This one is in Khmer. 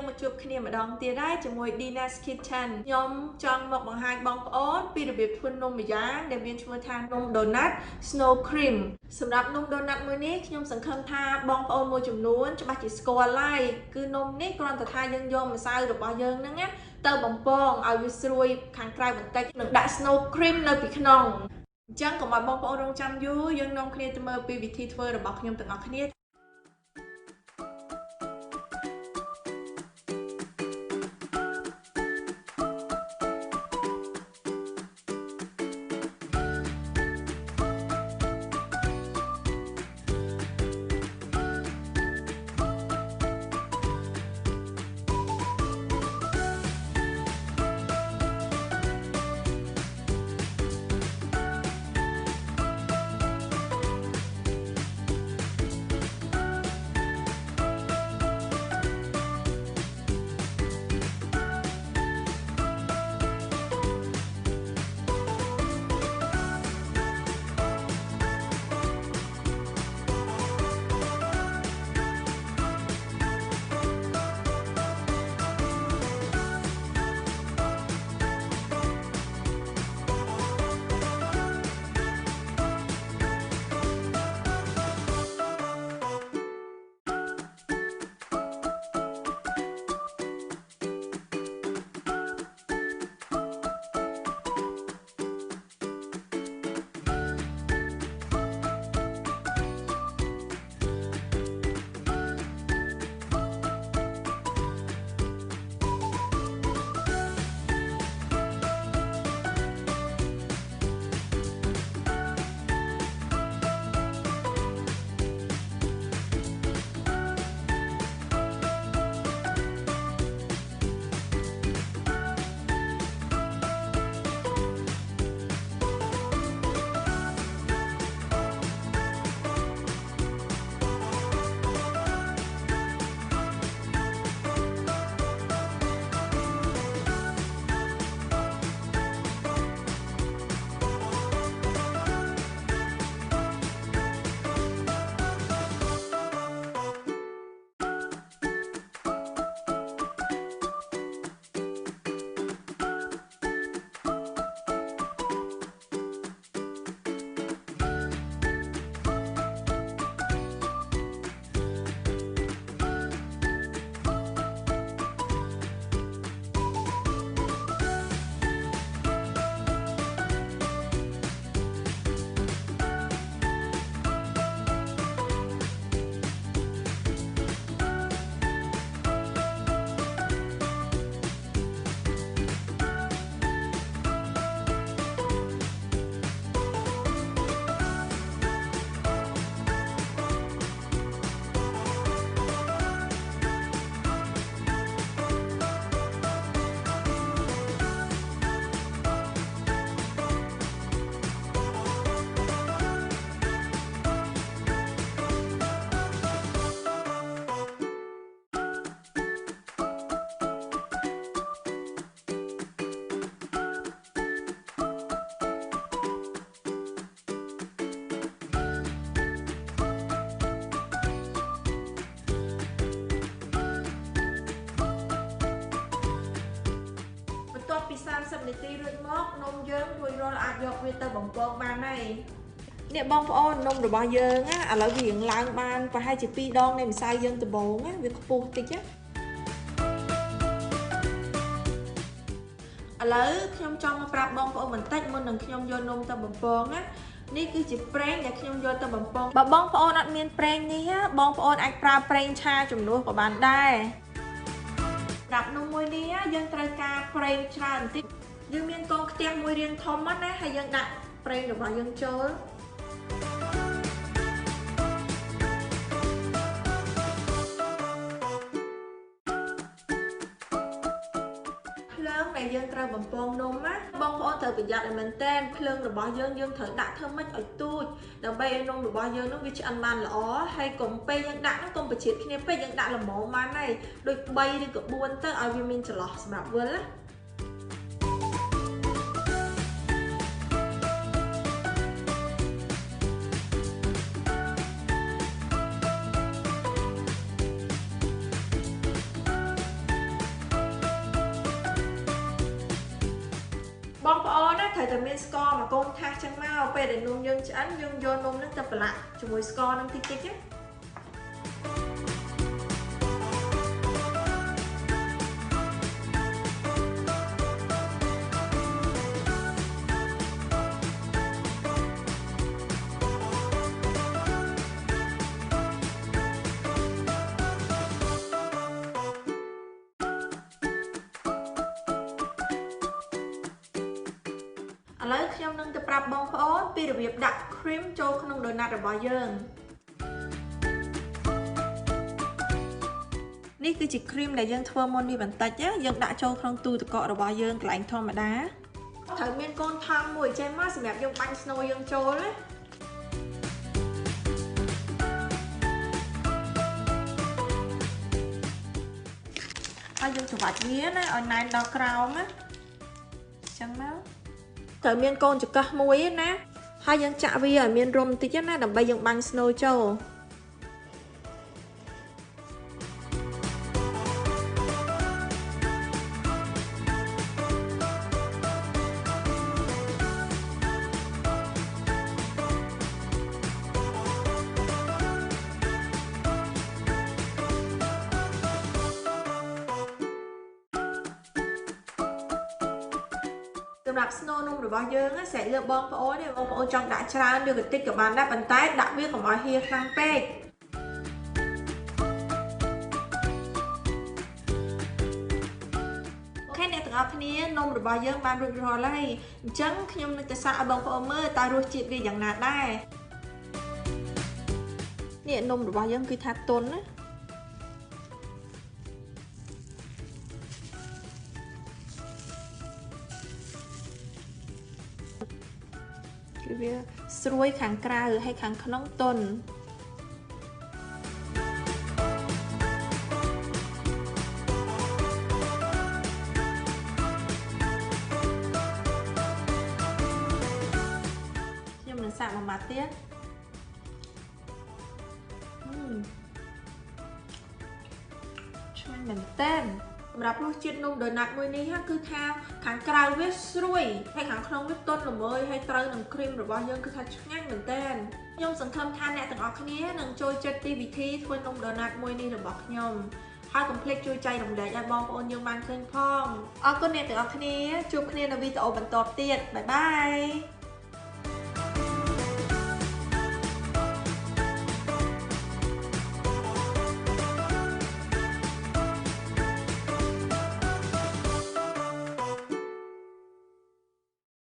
យើងមកជួបគ្នាម្ដងទៀតហើយជាមួយ Dina's Kitchen ខ្ញុំចង់មកបង្ហាញបងប្អូនពីរបៀបធ្វើនំម្យ៉ាងដែលមានឈ្មោះថានំ donut snow cream សម្រាប់នំ donut មួយនេះខ្ញុំសង្ឃឹមថាបងប្អូនមួយចំនួនច្បាស់ជាស្គាល់ហើយគឺនំនេះគ្រាន់តែថាយើងយកម្សៅរបស់យើងហ្នឹងណាទៅបំពងឲ្យវាស្រួយខាងក្រៅបន្តិចនិងដាក់ snow cream នៅពីក្នុងអញ្ចឹងកុំឲ្យបងប្អូនរងចាំយូរយើងនាំគ្នាទៅមើលពីវិធីធ្វើរបស់ខ្ញុំទាំងអស់គ្នាពី30នាទីរួចមកនំយើងរួចរាល់អាចយកវាទៅបំពងបានហើយនេះបងប្អូននំរបស់យើងណាឥឡូវវាឡើងបានប្រហែលជា2ដងនៃម្សៅយើងដំបូងណាវាខ្ពស់តិចណាឥឡូវខ្ញុំចង់មកប្រាប់បងប្អូនបន្តិចមុននឹងខ្ញុំយកនំទៅបំពងណានេះគឺជាប្រេងដែលខ្ញុំយកទៅបំពងបើបងប្អូនអត់មានប្រេងនេះបងប្អូនអាចប្រើប្រេងឆាជំនួសក៏បានដែរសម្រាប់នំមួយនេះយើងត្រូវការប្រេងច្រើនបន្តិចយើងមានកងខ្ទះមួយរាងធំណាហើយយើងដាក់ប្រេងរបស់យើងចូលភ្លើងដែលយើងត្រូវបំពងនំណាបងប្អូនត្រូវប្រយ័ត្នឲ្យមែនតើភ្លើងរបស់យើងត្រូវដាក់ធ្វើម៉េចឲ្យទូចដើម្បីឲ្យនំរបស់យើងនោះវាឆ្អិនបានល្អហើយកុំពេលយើងដាក់នោះកុំប្រជាតិគ្នាពេកយើងដាក់ល្មមបានហើយដូច3ឬក៏4ទៅឲ្យវាមានចន្លោះសម្រាប់វិលណា ឥ ត្រូវតែមានស្ករមួយកូនថាសចឹងមកពេលដែលនំយើងឆ្អិនយើងយកនំនឹងទៅប្រឡាក់ជាមួយស្ករនឹងតិចៗណាឥឡូវខ្ញុំនឹងទៅប្រាប់បងប្អូនពីរបៀបដាក់ cream ចូលក្នុង donut របស់យើងនេះគឺជា cream ដែលយើងធ្វើមុននេះបន្តិចយើងដាក់ចូលក្នុងទូទឹកកករបស់យើងកន្លែងធម្មតាត្រូវមានកូនថង់មួយចេះមកសម្រាប់យើងបាញ់ snow យើងចូលណាហើយយើងច្របាច់វាណាឲ្យណែនដល់ក្រោមណាចឹងមកត្រូវមានកូនចង្កឹះមួយណាហើយយើងចាក់វាឲ្យមានរុំតិចណាដើម្បីយើងបាញ់ snow ចូលសម្រាប់ snow នំរបស់យើងស្រែកលើបងប្អូនបងប្អូនចង់ដាក់ច្រើនឬក៏តិចក៏បានដែរប៉ុន្តែដាក់វាកុំឲ្យហៀខ្លាំងពេកអូខេអ្នកទាំងអស់គ្នានំរបស់យើងបានរួចរាល់ហើយអញ្ចឹងខ្ញុំនឹងទៅសាកឲ្យបងប្អូនមើលតើរសជាតិវាយ៉ាងណាដែរនេះនំរបស់យើងគឺថាទន់ណាគឺវាស្រួយខាងក្រៅហើយខាងក្នុងទន់ខ្ញុំនឹងសាកមួយម៉ាត់ទៀតឆ្ងាញ់មែនតើសម្រាប់រសជាតិនំ donut មួយនេះគឺថាខាងក្រៅវាស្រួយហើយខាងក្នុងវាទន់ល្មើយហើយត្រូវនឹង cream របស់យើងគឺថាឆ្ងាញ់មែនតើខ្ញុំសង្ឃឹមថាអ្នកទាំងអស់គ្នានឹងចូលចិត្តពីវិធីធ្វើនំ donut មួយនេះរបស់ខ្ញុំហើយកុំភ្លេចជួយចែករំលែកឲ្យបងប្អូនយើងបានឃើញផងអរគុណអ្នកទាំងអស់គ្នាជួបគ្នានៅវីដេអូបន្តទៀតបាយបាយ